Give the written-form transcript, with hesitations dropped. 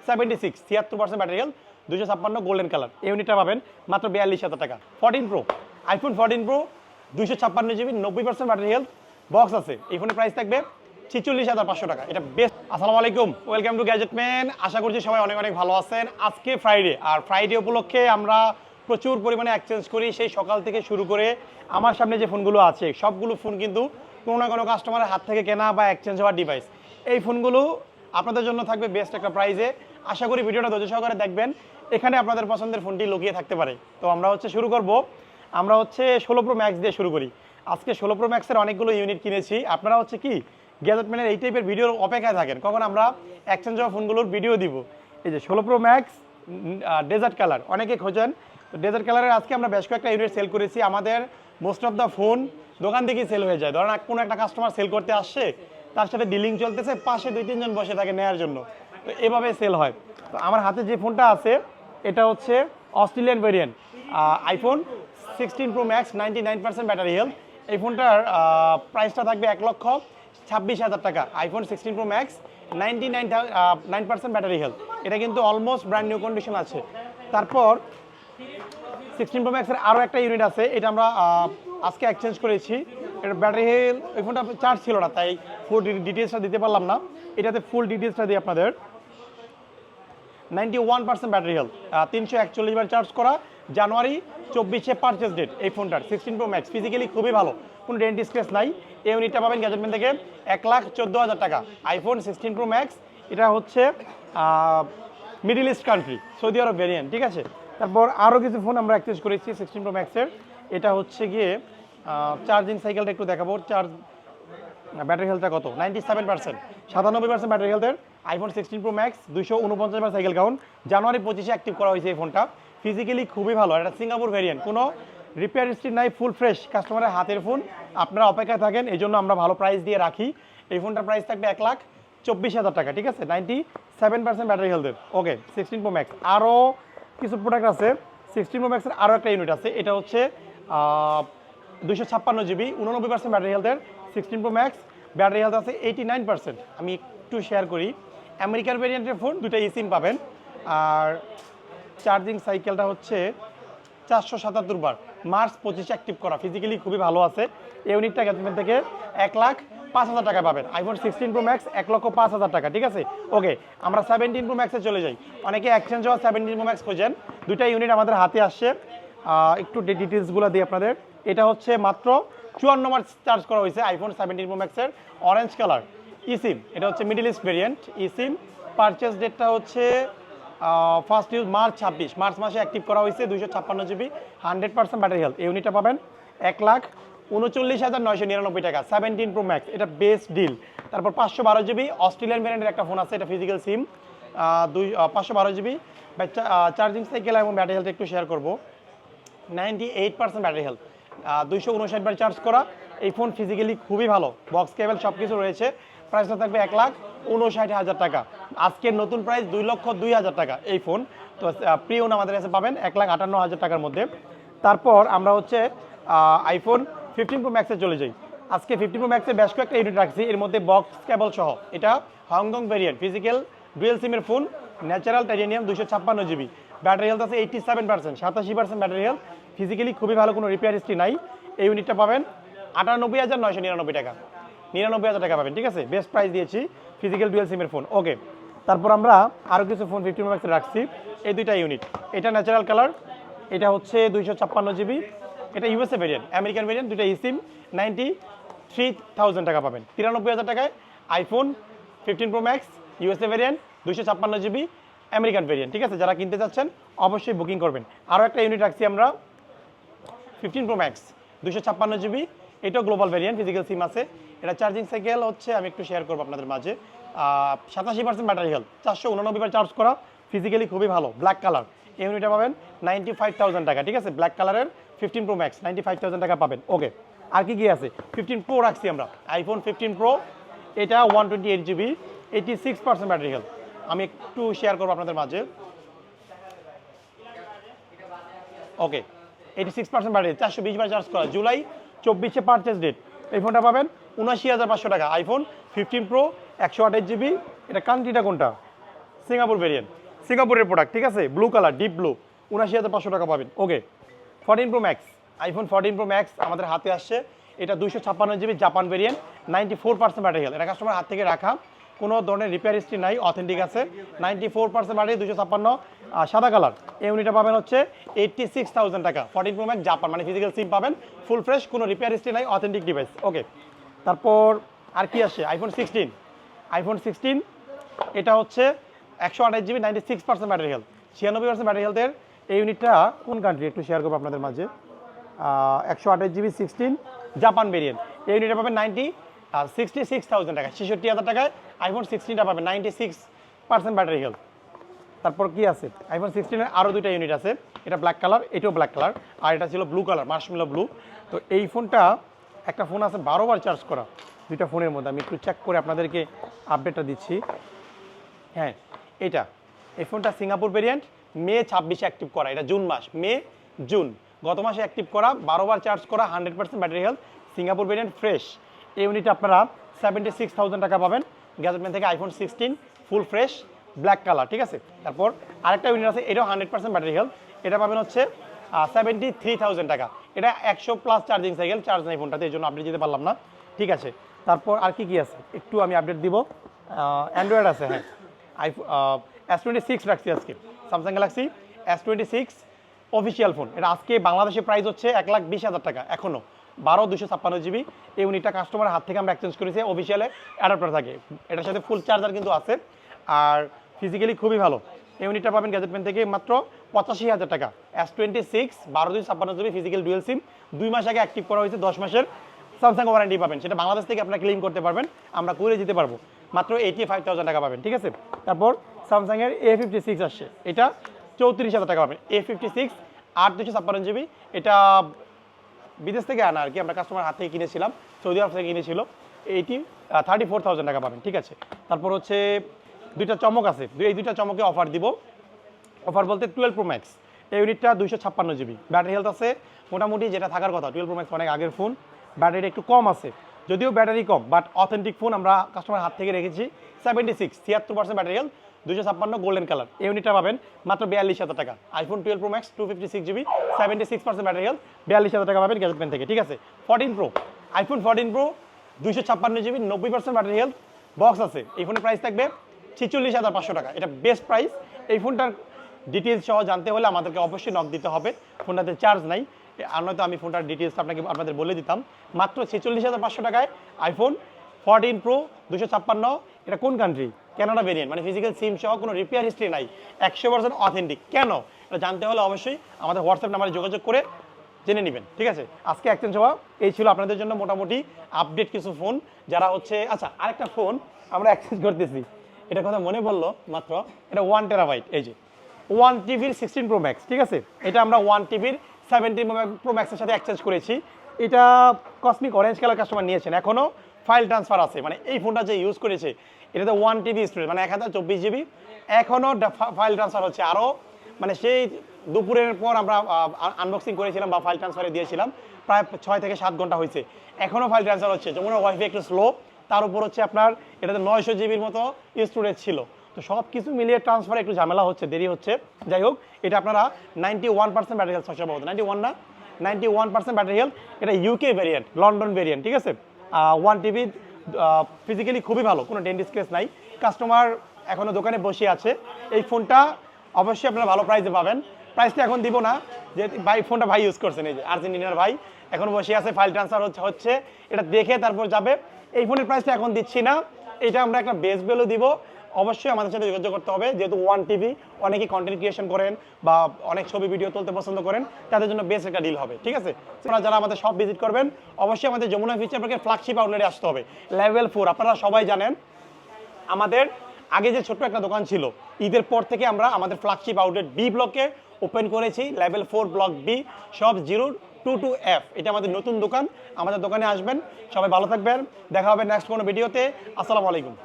76 battery health, 256 golden colour. এই ইউনিটটা পাবেন মাত্র 42,000 টাকা। 14 pro, iPhone 14 pro 256 GB, 90% battery health, box আছে। এই ফোনের প্রাইস থাকবে 46,500 টাকা। এটা বেস্ট। আসসালামু আলাইকুম, ওয়েলকাম টু গ্যাজেটম্যান। আশা করছি সবাই অনেক অনেক ভালো আছেন। আজকে ফ্রাইডে, আর ফ্রাইডে উপলক্ষে আমরা প্রচুর পরিমাণে এক্সচেঞ্জ করি। সেই সকাল থেকে শুরু করে আমার সামনে যে ফোনগুলো আছে সবগুলো ফোন কিন্তু কোনো না কোনো কাস্টমারের হাত থেকে কেনা বা এক্সচেঞ্জ হওয়ার ডিভাইস। এই ফোনগুলো আপনাদের জন্য থাকবে বেস্ট একটা প্রাইজে। আশা করি ভিডিওটা ধৈর্য সহকারে দেখবেন, এখানে আপনাদের পছন্দের ফোনটি লুকিয়ে থাকতে পারে। তো আমরা শুরু করব। আমরা 16 প্রো ম্যাক্স দিয়ে শুরু করি। আজকে 16 প্রো ম্যাক্সের অনেকগুলো ইউনিট কিনেছি। আপনারা কি গ্যাজেটম্যানের এই টাইপের ভিডিওর অপেক্ষায় থাকেন কখন আমরা এক্সচেঞ্জ হওয়া ফোনগুলোর ভিডিও দিব। এই যে 16 প্রো ম্যাক্স ডেজার্ট কালার অনেকে খোঁজেন, তো ডেজার্ট কালারের আজকে আমরা বেশ কয়েকটা ইউনিট সেল করেছি। আমাদের মোস্ট অফ দ্য ফোন দোকান থেকেই সেল হয়ে যায়। ধরেন কোনো একটা কাস্টমার সেল করতে আসছে, তার সাথে ডিলিং চলতেছে, পাশে 2-3 জন বসে থাকে নেওয়ার জন্য, তো এভাবে সেল হয়। তো আমার হাতে যে ফোনটা আছে এটা হচ্ছে Australian variant iPhone 16 pro max, 99% battery health. এই ফোনটার প্রাইসটা থাকবে 1,26,000 টাকা। IPhone 16 pro max, 99% battery health. এটা কিন্তু অলমোস্ট ব্র্যান্ড নিউ কন্ডিশন আছে। তারপর 16 প্রো ম্যাক্সের আরও একটা ইউনিট আছে, এটা আমরা আজকে এক্সচেঞ্জ করেছি। এটা ব্যাটারি হেলথ, এই ফোনটা চার্জ ছিল না, তাই ফুল ডিটেলসটা দিতে পারলাম না। এটাতে ফুল ডিটেলসটা দিই আপনাদের। 91% ব্যাটারি হেলথ, 341 বার চার্জ করা, জানুয়ারি 24-এ পারচেস ডেট এই ফোনটার। 16 প্রো ম্যাক্স ফিজিক্যালি খুবই ভালো, কোনো ডেন্ট স্ক্র্যাচ নাই। এই ইউনিটটা পাবেন গ্যাজেটম্যান থেকে 1,14,000 টাকা। আইফোন 16 প্রো ম্যাক্স, এটা হচ্ছে মিডল ইস্ট কান্ট্রি, সৌদি আরব ভেরিয়েন্ট, ঠিক আছে। তারপর আরও কিছু ফোন আমরা এক্সচেঞ্জ করেছি 16 প্রো ম্যাক্সের। এটা হচ্ছে গিয়ে চার্জিং সাইকেলটা একটু দেখাবো। ব্যাটারি হেলথটা কত, 97%, 97% ব্যাটারি হেলথের আইফোন 16 প্রো ম্যাক্স, 249 বার সাইকেল কাউন্ট, জানুয়ারি 25-এ অ্যাক্টিভ করা হয়েছে এই ফোনটা। ফিজিক্যালি খুবই ভালো, এটা সিঙ্গাপুর ভেরিয়েন্ট, কোনো রিপেয়ার হিস্ট্রি নাই, ফুল ফ্রেশ, কাস্টমারের হাতের ফোন। আপনারা অপেক্ষায় থাকেন, এই জন্য আমরা ভালো প্রাইস দিয়ে রাখি। এই ফোনটার প্রাইস থাকবে 1,24,000 টাকা, ঠিক আছে। 97% ব্যাটারি হেলথের। ওকে, 16 প্রো ম্যাক্স। আরও কিছু প্রোডাক্ট আছে 16 প্রো ম্যাক্সের, আরও একটা ইউনিট আছে। এটা হচ্ছে 256 জিবি, 89% ব্যাটারি হেলথের 16 প্রো ম্যাক্স, ব্যাটারি হেলথ আছে 89%। আমি একটু শেয়ার করি, আমেরিকার ভেরিয়েন্টের ফোন, দুটো সিম পাবেন। আর চার্জিং সাইকেলটা হচ্ছে 477 বার, মার্চ 25-এ অ্যাক্টিভ করা, ফিজিক্যালি খুবই ভালো আছে। এই ইউনিটটা গ্যাজেটম্যান থেকে 1,05,000 টাকা পাবেন। আইফোন 16 প্রো ম্যাক্স 1,05,000 টাকা, ঠিক আছে। ওকে, আমরা 17 প্রো ম্যাক্সে চলে যাই। অনেকে এক্সচেঞ্জ হওয়া 17 প্রো ম্যাক্স খোঁজেন, দুইটা ইউনিট আমাদের হাতে আসছে। একটু ডিটেলসগুলো দিই আপনাদের। এটা হচ্ছে মাত্র 54 বার চার্জ করা হয়েছে আইফোন 17 প্রো ম্যাক্সের, অরেঞ্জ কালার, ইসিম। এটা হচ্ছে middle east variant, eSIM. Purchase ডেটটা হচ্ছে ফার্স্ট ইউজ মার্চ 26, মার্চ মাসে অ্যাক্টিভ করা হয়েছে। 256 জিবি, 100% ব্যাটারি হেলথ। এই ইউনিটটা পাবেন 1,39,999 টাকা। 17 প্রো ম্যাক্স, এটা বেস্ট ডিল। তারপর 512 জিবি অস্ট্রেলিয়ান ভ্যারিয়েন্টের একটা ফোন আছে, এটা ফিজিক্যাল সিম, 512 জিবি। চার্জিং সাইকেল এবং ব্যাটারি হেলথ একটু শেয়ার করবো। 98% ব্যাটারি হেলথ, 259 বার চার্জ করা। এই ফোন ফিজিক্যালি খুবই ভালো, বক্স কেবল সব কিছু রয়েছে। প্রাইসটা থাকবে 1,59,000 টাকা। আজকের নতুন প্রাইস 2,02,000 টাকা এই ফোন। তো প্রি ওন আমাদের কাছে পাবেন 1,58,000 টাকার মধ্যে। তারপর আমরা আইফোন 15 প্রো ম্যাক্সে চলে যাই। আজকে 15 প্রো ম্যাক্সে বেশ কয়েকটা ইউনিট রাখছি, এর মধ্যে বক্স কেবল সহ। এটা হংকং ভেরিয়েন্ট, ফিজিক্যাল ডুয়েল সিমের phone, natural titanium, 256 GB, battery health আছে 87%, 87% ব্যাটারি হেলথ, ফিজিক্যালি খুবই ভালো, কোনো রিপেয়ার হিস্ট্রি নাই। এই ইউনিটটা পাবেন 98,999 টাকা, 99,000 টাকা পাবেন, ঠিক আছে। বেস্ট প্রাইস দিয়েছি, ফিজিক্যাল ডুয়েল সিমের ফোন। ওকে, তারপর আমরা আরও কিছু ফোন 15 প্রো ম্যাক্সে রাখছি। এই দুইটা ইউনিট, এটা ন্যাচারাল কালার, এটা হচ্ছে 256 জিবি, এটা ইউএসএ ভেরিয়েন্ট, আমেরিকান ভেরিয়েন্ট, দুইটা সিম, 93,000 টাকা পাবেন। 93,000 টাকায় iPhone 15 pro max, USA variant, 256 GB, American variant, ঠিক আছে। যারা কিনতে চাচ্ছেন অবশ্যই বুকিং করবেন। আরও একটা ইউনিট রাখছি আমরা 15 প্রো ম্যাক্স, 256 জিবি, এটাও গ্লোবাল ভেরিয়েন্ট, ফিজিক্যাল সিম আছে। এটা চার্জিং সাইকেল হচ্ছে, আমি একটু শেয়ার করবো আপনাদের মাঝে, 87% ব্যাটারি হেলথ, 489 বার চার্জ করা, ফিজিক্যালি খুবই ভালো, ব্ল্যাক কালার। এই ইউনিটটা পাবেন 95,000 টাকা, ঠিক আছে। ব্ল্যাক কালারের 15 প্রো ম্যাক্স, 95,000 টাকা পাবেন। ওকে, আর কি আছে, 15 প্রো রাখছি আমরা, আইফোন 15 প্রো, এটা 128 জিবি, 86% ব্যাটারি হেলথ। আমি একটু শেয়ার করবো আপনাদের মাঝে। ওকে, 86% ব্যাটারি, 420 বার চার্জ করা, জুলাই 24-এ পারচেস ডেট। এই ফোনটা পাবেন 79,500 টাকা। আইফোন 15 প্রো, 128 জিবি, এটা কান্ট্রিটা কোনটা, সিঙ্গাপুর ভেরিয়েন্ট, সিঙ্গাপুরের প্রোডাক্ট, ঠিক আছে, ব্লু কালার, ডিপ ব্লু, ৭৯,৫০০ টাকা পাবেন। ওকে, 14 pro max, iPhone 14 pro max আমাদের হাতে আসছে। এটা 256 GB Japan variant, 94% battery health. এটা কাস্টমার হাত থেকে রাখা, কোনো ধরনের রিপেয়ার হিস্ট্রি নাই, অথেন্টিক আছে, 94% ব্যাটারি, 256, সাদা কালার। এই ইউনিটটা পাবেন হচ্ছে 86,000 টাকা। 14 প্রো ম্যাক্স জাপান, মানে ফিজিক্যাল সিম পাবেন, ফুল ফ্রেশ, কোনো রিপেয়ার হিস্ট্রি নাই, অথেন্টিক ডিভাইস। ওকে, তারপর আর কি আসে, আইফোন 16, আইফোন 16 এটা হচ্ছে 128 জিবি, 96% ব্যাটারি হেলথ, 96% ব্যাটারি হেলথের। এই ইউনিটটা কোন কান্ট্রি একটু শেয়ার করবো আপনাদের মাঝে। 128 জিবি 16 জাপান ভেরিয়েন্ট, এই ইউনিটটা পাবেন 66,000 টাকা, 66,000 টাকায় আইফোন 16টা পাবেন, 96% ব্যাটারি হেলথ। তারপর কি আছে, আইফোন 16-এর আরও দুইটা ইউনিট আছে, এটা ব্ল্যাক কালার, এটাও ব্ল্যাক কালার, আর এটা ছিল ব্লু কালার, মার্শমেলো ব্লু। তো এই ফোনটা, একটা ফোন আছে 12 বার চার্জ করা, দুইটা ফোনের মধ্যে আমি একটু চেক করে আপনাদেরকে আপডেটটা দিচ্ছি। হ্যাঁ, এই ফোনটা সিঙ্গাপুর ভেরিয়েন্ট, মে 26-এ অ্যাক্টিভ করা, এটা জুন মাস, মে জুন গত মাসে অ্যাক্টিভ করা, 12 বার চার্জ করা, 100% battery health, Singapore variant, fresh. এই ইউনিটে আপনারা 76,000 টাকা পাবেন গ্যাজেটম্যান থেকে, iPhone 16 full fresh black colour, ঠিক আছে। তারপর আরেকটা ইউনিট আছে, এটাও 100% ব্যাটারি হেলথ, এটা পাবেন হচ্ছে 73,000 টাকা। এটা 100+ চার্জিং সাইকেল, চার্জ নেই ফোনটাতে, এই জন্য আপডেট দিতে পারলাম না, ঠিক আছে। তারপর আর কি আছে একটু আমি আপডেট দিব। অ্যান্ড্রয়েড আছে, হ্যাঁ, S26 রাখছি আজকে, Samsung Galaxy S26 official phone. এটা আজকে বাংলাদেশে প্রাইস হচ্ছে 1,20,000 টাকা, এখনও 12 জিবি। এই ইউনিটটা কাস্টমারের হাত থেকে আমরা এক্সচেঞ্জ করেছি, অফিসিয়ালে অ্যাডাপ্টার থাকে, এটার সাথে ফুল চার্জার কিন্তু আছে, আর ফিজিক্যালি খুবই ভালো। এই ইউনিটটা পাবেন গ্যাজেটম্যান থেকে মাত্র 85,000 টাকা। S26 12 জিবি ফিজিক্যাল ডুয়েল সিম, 2 মাস আগে অ্যাক্টিভ করা হয়েছে, 10 মাসের স্যামসাং ওয়ারেন্টি পাবেন, সেটা বাংলাদেশ থেকে আপনারা ক্লেম করতে পারবেন, আমরা করে দিতে পারবো, মাত্র 85,000 টাকা পাবেন, ঠিক আছে। তারপর স্যামসাংয়ের A56 আসছে, এটা 34,000 টাকা পাবেন। A56 8 জিবি, এটা বিদেশ থেকে আনা আর কি, আমরা কাস্টমার হাত থেকে কিনেছিলাম, সৌদি আরব থেকে কিনেছিল, 34,000 টাকা পাবেন, ঠিক আছে। তারপর হচ্ছে দুইটা চমক আছে, এই দুইটা চমকে অফার দিব। অফার বলতে 12 প্রো ম্যাক্স, এই ইউনিটটা 256 জিবি, ব্যাটারি হেলথ আছে মোটামুটি যেটা থাকার কথা। 12 প্রো ম্যাক্স অনেক আগের ফোন, ব্যাটারি একটু কম আছে, যদিও battery com, but authentic phone আমরা কাস্টমার হাত থেকে রেখেছি। 76 ব্যাটারি হেলথ, 256 গোল্ডেন কালার। এই ইউনিটটা পাবেন মাত্র 42,000 টাকা। IPhone 12 pro max 256 GB, 76% battery health, 42,000 টাকা পাবেন গ্যাজেটম্যান থেকে, ঠিক আছে। 14 pro, iPhone 14 pro 256 GB, 90% battery health, box আছে। এই ফোনের প্রাইস থাকবে 46,500 টাকা, এটা বেস্ট প্রাইস। এই ফোনটার ডিটেলস সহ জানতে হলে আমাদেরকে অবশ্যই নক দিতে হবে, ফোনটাতে চার্জ নাই, আর নয়তো আমি ফোনটার ডিটেলস আপনাদের বলে দিতাম। মাত্র 46,500 টাকায় আইফোন 14 প্রো 256, এটা কোন কান্ট্রি, কানাডা ভেরিয়েন্ট, মানে ফিজিক্যাল সিম সহ, কোনো রিপেয়ার হিস্ট্রি নাই, 100% অথেন্টিক। কেন এটা জানতে হলে অবশ্যই আমাদের হোয়াটসঅ্যাপ নাম্বারে যোগাযোগ করে জেনে নেবেন, ঠিক আছে। আজকে এক্সচেঞ্জ হওয়া এই ছিল আপনাদের জন্য মোটামুটি আপডেট কিছু ফোন, যারা হচ্ছে। আচ্ছা, আরেকটা ফোন আমরা এক্সচেঞ্জ করতেছি, এটা কথা মনে পড়লো মাত্র, এটা 1 টেরাবাইট, এই যে 1 টিভির 16 প্রো ম্যাক্স, ঠিক আছে। এটা আমরা 1 টিভির 17 প্রো ম্যাক্সের সাথে এক্সচেঞ্জ করেছি। এটা কসমিক অরেঞ্জ কালার কাস্টমার নিয়েছেন, এখনও ফাইল ট্রান্সফার আছে, মানে এই ফোনটা যে ইউজ করেছে এটাতে 1 টিবি স্টোরেজ, মানে 1024 জিবি, এখনও ফাইল ট্রান্সফার হচ্ছে। আরও মানে সেই দুপুরের পর আমরা আনবক্সিং করেছিলাম বা ফাইল ট্রান্সফারে দিয়েছিলাম, প্রায় 6 থেকে 7 ঘন্টা হয়েছে, এখনও ফাইল ট্রান্সফার হচ্ছে। যেমন ওয়াইফাই একটু স্লো, তার উপর হচ্ছে আপনার এটাতে 900 জিবির মতো স্টোরেজ ছিল, তো সব কিছু মিলিয়ে ট্রান্সফারে একটু ঝামেলা হচ্ছে, দেরি হচ্ছে। যাই হোক, এটা আপনারা 91% ব্যাটারি হেলথ, সবসময় 91 না, 91% ব্যাটারি হেলথ। এটা ইউকে ভেরিয়েন্ট, লন্ডন ভেরিয়েন্ট, ঠিক আছে। 1 টিবি, ফিজিক্যালি খুবই ভালো, কোনো ডেন্ট স্ক্র্যাচ নাই। কাস্টমার এখনও দোকানে বসে আছে। এই ফোনটা অবশ্যই আপনারা ভালো প্রাইসে পাবেন। প্রাইসটা এখন দিব না, যে ভাই ফোনটা ভাই ইউজ করছেন, এই যে আর্জেন্টিনার ভাই এখন বসে আছে, ফাইল ট্রান্সফার হচ্ছে, এটা দেখে তারপর যাবে। এই ফোনের প্রাইসটা এখন দিচ্ছি না, এটা আমরা একটা বেস ভ্যালু দিব। অবশ্যই আমাদের সাথে যোগাযোগ করতে হবে, যেহেতু 1 টিভি, অনেকেই কন্টেন্ট ক্রিয়েশন করেন বা অনেক ছবি ভিডিও তুলতে পছন্দ করেন, তাদের জন্য বেস্ট একটা ডিল হবে, ঠিক আছে। আপনারা যারা আমাদের সব ভিজিট করবেন, অবশ্যই আমাদের যমুনা ফিউচার পার্কের ফ্ল্যাগশিপ আউটলেটে আসতে হবে, লেভেল 4। আপনারা সবাই জানেন আমাদের আগে যে ছোট্ট একটা দোকান ছিল, ঈদের পর থেকে আমরা আমাদের ফ্ল্যাগশিপ আউটলেট বি ব্লকে ওপেন করেছি, লেভেল 4 ব্লক বি, সব 022F। এটা আমাদের নতুন দোকান, আমাদের দোকানে আসবেন। সবাই ভালো থাকবেন, দেখা হবে নেক্সট কোনো ভিডিওতে। আসসালামু আলাইকুম।